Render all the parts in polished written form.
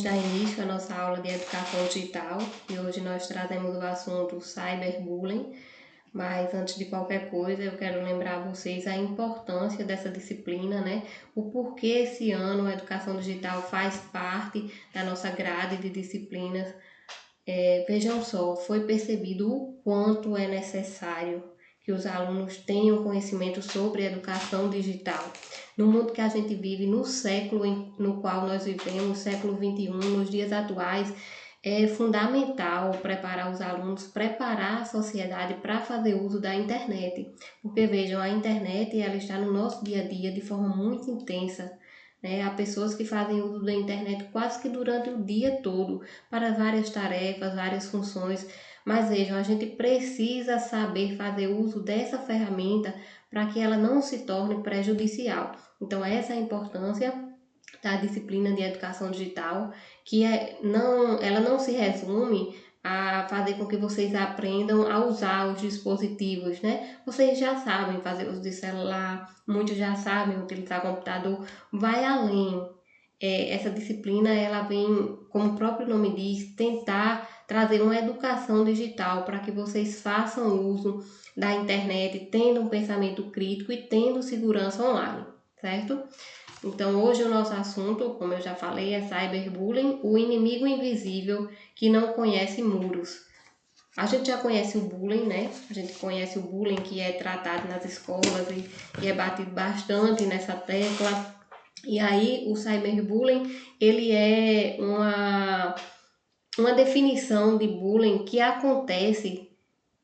Vamos dar início à nossa aula de educação digital e hoje nós trazemos o assunto cyberbullying. Mas antes de qualquer coisa, eu quero lembrar a vocês a importância dessa disciplina, né? O porquê esse ano a educação digital faz parte da nossa grade de disciplinas. Vejam só, foi percebido o quanto é necessário que os alunos tenham conhecimento sobre educação digital. No mundo que a gente vive, no século no qual nós vivemos, século XXI, nos dias atuais, é fundamental preparar os alunos, preparar a sociedade para fazer uso da internet. Porque vejam, a internet ela está no nosso dia a dia de forma muito intensa. Há pessoas que fazem uso da internet quase que durante o dia todo, para várias tarefas, várias funções. Mas vejam, a gente precisa saber fazer uso dessa ferramenta para que ela não se torne prejudicial. Então, essa é a importância da disciplina de educação digital, que ela não se resume a fazer com que vocês aprendam a usar os dispositivos, né? Vocês já sabem fazer uso de celular, muitos já sabem utilizar computador, vai além. Essa disciplina ela vem, como o próprio nome diz, tentar trazer uma educação digital para que vocês façam uso da internet, tendo um pensamento crítico e tendo segurança online, certo? Então, hoje o nosso assunto, como eu já falei, é cyberbullying, o inimigo invisível que não conhece muros. A gente já conhece o bullying, né? A gente conhece o bullying que é tratado nas escolas e é batido bastante nessa tecla. E aí, o cyberbullying, ele é uma definição de bullying que acontece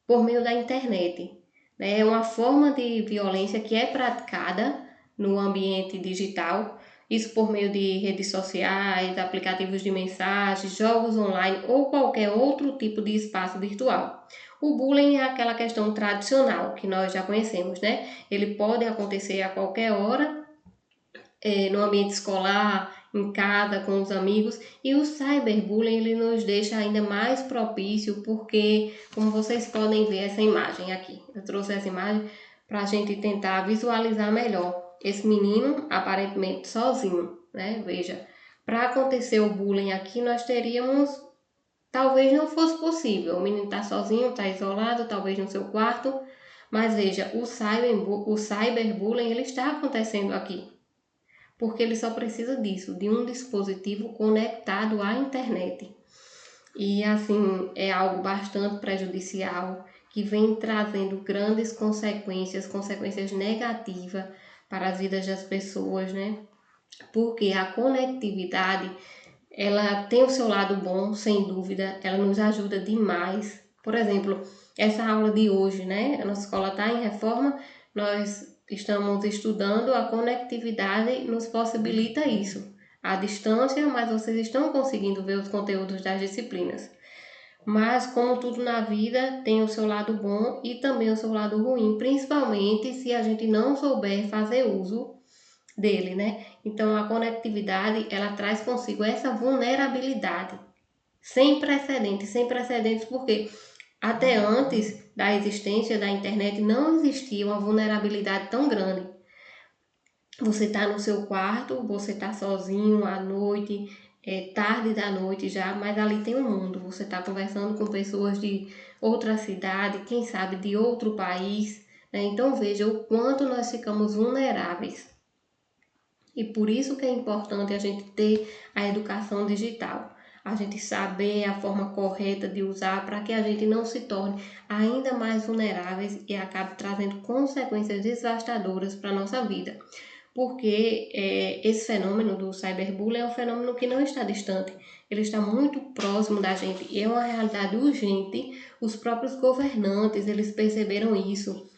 por meio da internet. É uma forma de violência que é praticada no ambiente digital, isso por meio de redes sociais, aplicativos de mensagem, jogos online ou qualquer outro tipo de espaço virtual. O bullying é aquela questão tradicional que nós já conhecemos, né? Ele pode acontecer a qualquer hora, no ambiente escolar, em casa, com os amigos, e o cyberbullying ele nos deixa ainda mais propício porque, como vocês podem ver essa imagem aqui, eu trouxe essa imagem para a gente tentar visualizar melhor. Esse menino aparentemente sozinho, né? Veja, para acontecer o bullying aqui nós teríamos, talvez não fosse possível, o menino está sozinho, está isolado, talvez no seu quarto, mas veja, o cyberbullying ele está acontecendo aqui porque ele só precisa disso, de um dispositivo conectado à internet. E assim, é algo bastante prejudicial, que vem trazendo grandes consequências negativas para as vidas das pessoas, né? Porque a conectividade, ela tem o seu lado bom, sem dúvida, ela nos ajuda demais. Por exemplo, essa aula de hoje, né? A nossa escola está em reforma, nós estamos estudando, a conectividade nos possibilita isso. À distância, mas vocês estão conseguindo ver os conteúdos das disciplinas. Mas, como tudo na vida, tem o seu lado bom e também o seu lado ruim, principalmente se a gente não souber fazer uso dele, né? Então, a conectividade, ela traz consigo essa vulnerabilidade sem precedentes, porque até antes da existência da internet não existia uma vulnerabilidade tão grande. Você está no seu quarto, você está sozinho à noite, tarde da noite já, mas ali tem um mundo. Você está conversando com pessoas de outra cidade, quem sabe de outro país, né? Então veja o quanto nós ficamos vulneráveis. E por isso que é importante a gente ter a educação digital. A gente saber a forma correta de usar para que a gente não se torne ainda mais vulneráveis e acabe trazendo consequências devastadoras para a nossa vida. Porque esse fenômeno do cyberbullying é um fenômeno que não está distante, ele está muito próximo da gente e é uma realidade urgente. Os próprios governantes, eles perceberam isso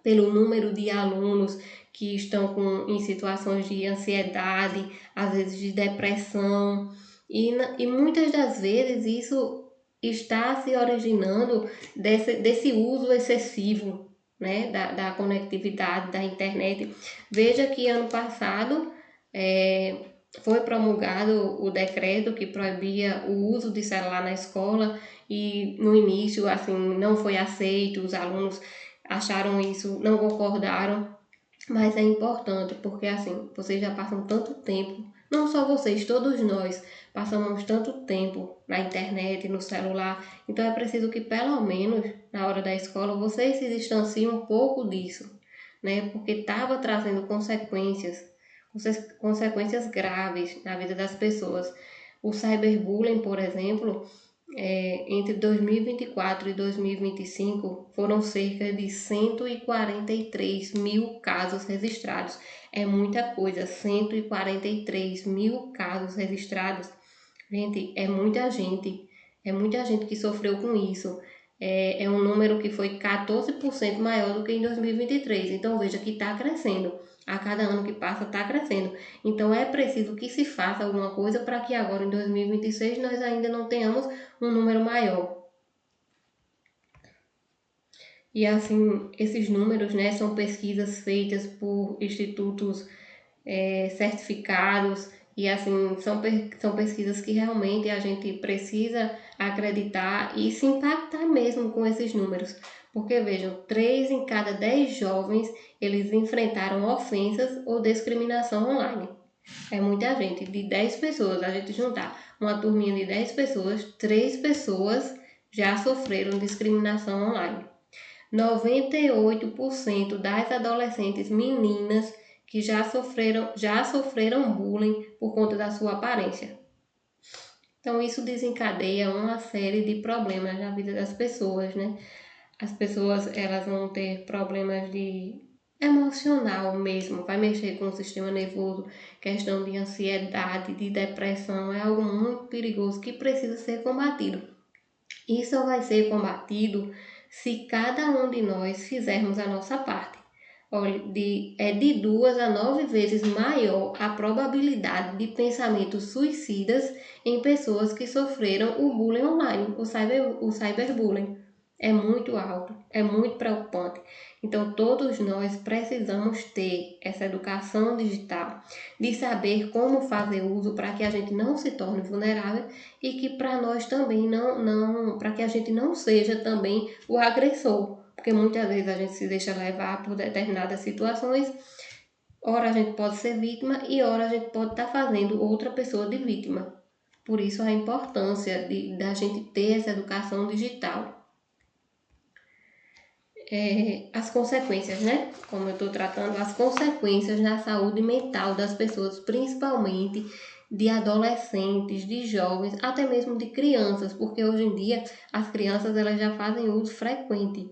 pelo número de alunos que estão em situações de ansiedade, às vezes de depressão, e muitas das vezes isso está se originando desse uso excessivo, né, da conectividade, da internet. Veja que ano passado foi promulgado o decreto que proibia o uso de celular na escola e no início assim não foi aceito, os alunos acharam isso, não concordaram, mas é importante porque assim, vocês já passam tanto tempo Não só vocês, todos nós passamos tanto tempo na internet, no celular, então é preciso que pelo menos na hora da escola vocês se distanciem um pouco disso, né? Porque estava trazendo consequências graves na vida das pessoas. O cyberbullying, por exemplo, entre 2024 e 2025 foram cerca de 143 mil casos registrados. É muita coisa, 143 mil casos registrados. Gente, é muita gente que sofreu com isso. É um número que foi 14% maior do que em 2023. Então veja que está crescendo. A cada ano que passa está crescendo. Então é preciso que se faça alguma coisa para que agora em 2026 nós ainda não tenhamos um número maior. E assim, esses números, né, são pesquisas feitas por institutos certificados e assim, são pesquisas que realmente a gente precisa acreditar e se impactar mesmo com esses números. Porque vejam, 3 em cada 10 jovens, eles enfrentaram ofensas ou discriminação online. É muita gente, de 10 pessoas, a gente juntar uma turminha de 10 pessoas, 3 pessoas já sofreram discriminação online. 98% das adolescentes meninas que já sofreram bullying por conta da sua aparência. Então isso desencadeia uma série de problemas na vida das pessoas, né? As pessoas elas vão ter problemas de emocional mesmo, vai mexer com o sistema nervoso, questão de ansiedade, de depressão, é algo muito perigoso que precisa ser combatido. Isso só vai ser combatido se cada um de nós fizermos a nossa parte. Olha, é de 2 a 9 vezes maior a probabilidade de pensamentos suicidas em pessoas que sofreram o bullying online, o cyberbullying. É muito alto, é muito preocupante. Então, todos nós precisamos ter essa educação digital, de saber como fazer uso para que a gente não se torne vulnerável e que para nós também para que a gente não seja também o agressor, porque muitas vezes a gente se deixa levar por determinadas situações, ora a gente pode ser vítima e ora a gente pode estar fazendo outra pessoa de vítima. Por isso a importância da gente ter essa educação digital. As consequências, né? Como eu estou tratando, as consequências na saúde mental das pessoas, principalmente de adolescentes, de jovens, até mesmo de crianças, porque hoje em dia as crianças elas já fazem uso frequente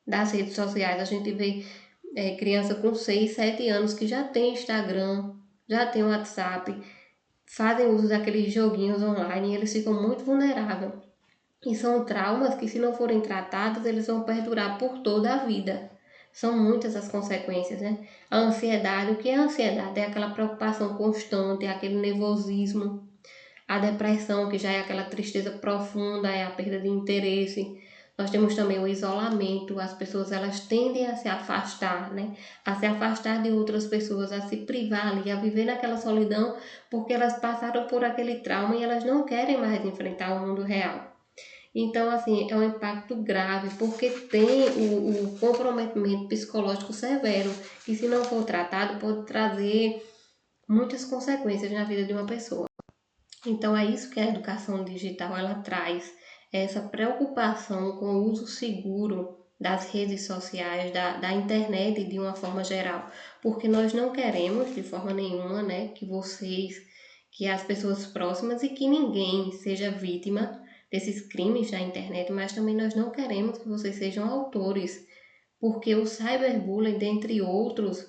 das redes sociais. A gente vê criança com 6, 7 anos que já tem Instagram, já tem WhatsApp, fazem uso daqueles joguinhos online e eles ficam muito vulneráveis. E são traumas que, se não forem tratados, eles vão perdurar por toda a vida. São muitas as consequências, né? A ansiedade, o que é a ansiedade? É aquela preocupação constante, é aquele nervosismo. A depressão, que já é aquela tristeza profunda, é a perda de interesse. Nós temos também o isolamento, as pessoas elas tendem a se afastar, né? A se afastar de outras pessoas, a se privar ali, a viver naquela solidão, porque elas passaram por aquele trauma e elas não querem mais enfrentar o mundo real. Então, assim, é um impacto grave, porque tem o comprometimento psicológico severo, que se não for tratado, pode trazer muitas consequências na vida de uma pessoa. Então, é isso que a educação digital ela traz, essa preocupação com o uso seguro das redes sociais, da internet de uma forma geral, porque nós não queremos de forma nenhuma, né, que as pessoas próximas e que ninguém seja vítima desses crimes da internet, mas também nós não queremos que vocês sejam autores, porque o cyberbullying, dentre outras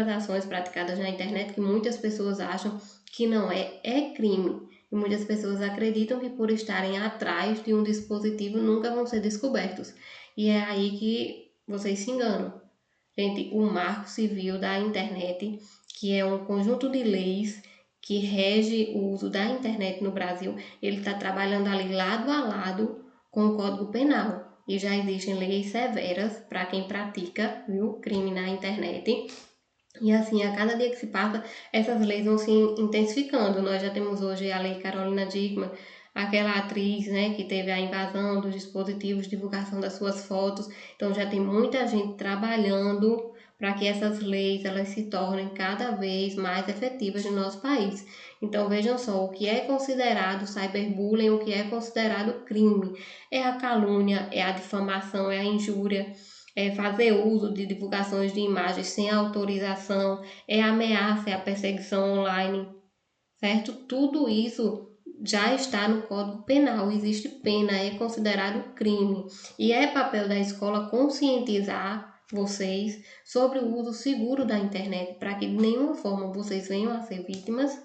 ações praticadas na internet que muitas pessoas acham que não é crime. E muitas pessoas acreditam que por estarem atrás de um dispositivo nunca vão ser descobertos. E é aí que vocês se enganam. Gente, o Marco Civil da Internet, que é um conjunto de leis que rege o uso da internet no Brasil, ele está trabalhando ali lado a lado com o Código Penal. E já existem leis severas para quem pratica, viu, crime na internet. E assim, a cada dia que se passa, essas leis vão se intensificando. Nós já temos hoje a Lei Carolina Dickmann, aquela atriz, né, que teve a invasão dos dispositivos, divulgação das suas fotos. Então já tem muita gente trabalhando para que essas leis elas se tornem cada vez mais efetivas no nosso país. Então vejam só, o que é considerado cyberbullying, o que é considerado crime, é a calúnia, é a difamação, é a injúria, é fazer uso de divulgações de imagens sem autorização, é a ameaça, é a perseguição online, certo? Tudo isso já está no Código Penal, existe pena, é considerado crime. E é papel da escola conscientizar vocês sobre o uso seguro da internet, para que de nenhuma forma vocês venham a ser vítimas,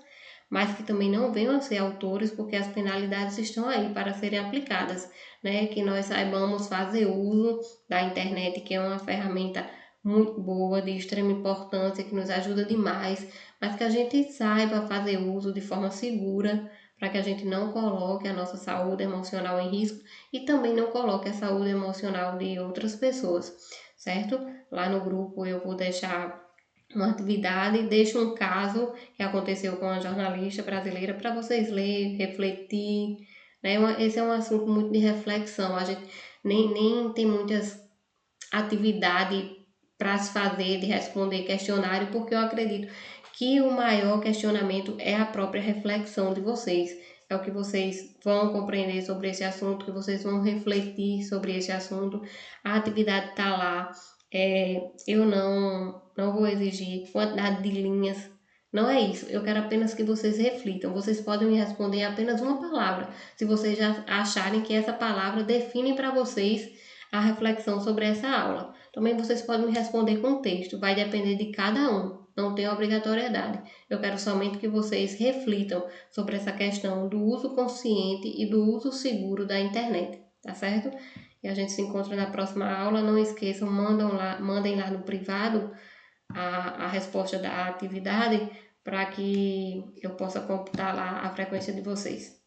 mas que também não venham a ser autores, porque as penalidades estão aí para serem aplicadas, né? Que nós saibamos fazer uso da internet, que é uma ferramenta muito boa, de extrema importância, que nos ajuda demais, mas que a gente saiba fazer uso de forma segura, para que a gente não coloque a nossa saúde emocional em risco e também não coloque a saúde emocional de outras pessoas, certo? Lá no grupo eu vou deixar uma atividade, deixo um caso que aconteceu com a jornalista brasileira para vocês lerem, refletir, né? Esse é um assunto muito de reflexão, a gente nem tem muitas atividades para se fazer, de responder questionário, porque eu acredito que o maior questionamento é a própria reflexão de vocês. É o que vocês vão compreender sobre esse assunto, que vocês vão refletir sobre esse assunto. A atividade está lá. Eu não vou exigir quantidade de linhas. Não é isso. Eu quero apenas que vocês reflitam. Vocês podem me responder em apenas uma palavra, se vocês já acharem que essa palavra define para vocês a reflexão sobre essa aula. Também vocês podem me responder com texto, vai depender de cada um, não tem obrigatoriedade. Eu quero somente que vocês reflitam sobre essa questão do uso consciente e do uso seguro da internet, tá certo? E a gente se encontra na próxima aula. Não esqueçam, mandem lá no privado a resposta da atividade para que eu possa computar lá a frequência de vocês.